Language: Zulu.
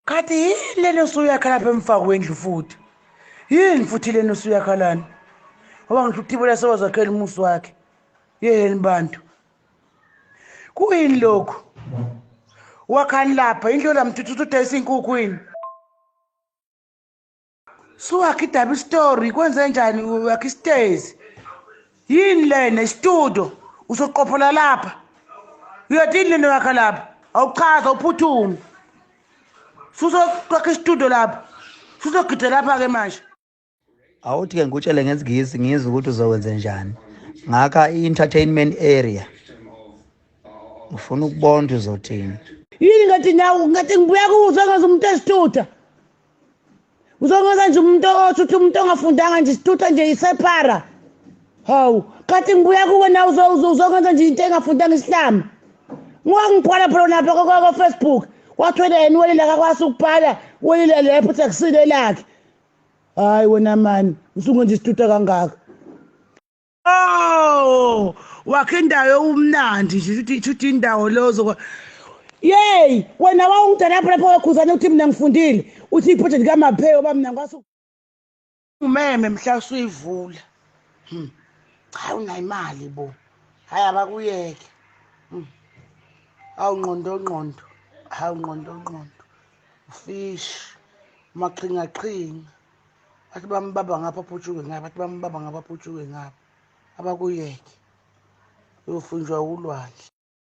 Kanti yini lena usuyakha lapha emfako wendlu futhi? Yini futhi lena usuyakhalana? Ngoba ngisho uThibela sewazakhela umusi wakhe. Yeni bantu. Kuyini lokho? Wakhani lapha indlela mthuthu udayisa inkukhu yini? Suwakha idaba story kwenze njani wakha istairs? Yini lena studio usoqophola lapha? Uyathini lena wakha lapha? Awuchaza uphuthume. Suzoqakha istudio lapha. Susogida lapha ke manje. Awuthi ke ngikutshele ngesiNgisi ngizwe ukuthi uzokwenza njani. Ngakha i-entertainment area. Ufuna ukubona uzothini. Yini ngathi ngibuya kuzwe ngaze umuntu esitutha. Uzongaza nje umuntu othi umuntu ongafundanga nje isitutha nje isepara. Hawu, kanti ngibuya kuwe na uzongaza nje into engafundanga isihlamba. Ngiyangibhala phela lapha ko Facebook. Wathwele yena Welile akakwasi ukubhala Welile lepho taxile lakhe. Hayi wena man, usungenza isitutha kangaka. Oh, wakhe indawo umnandi nje uthi indawo lozo. Yey, wena wawungidala lapha UKhuzani uthi mina ngifundile. Uthi iproject kaMapheyo bamna ngwasu umeme mhla usuyivula. Hayi unayo imali bo. Hayi abakuyeke. Awungqondo. Hayi ungqondo. Ufish. Maqhinga. Athi bambaba ngapha phutshuke ngapha, athi bambaba ngapha phutshuke ngapha. Abakuyeke. Uyofunjwa ulwandle.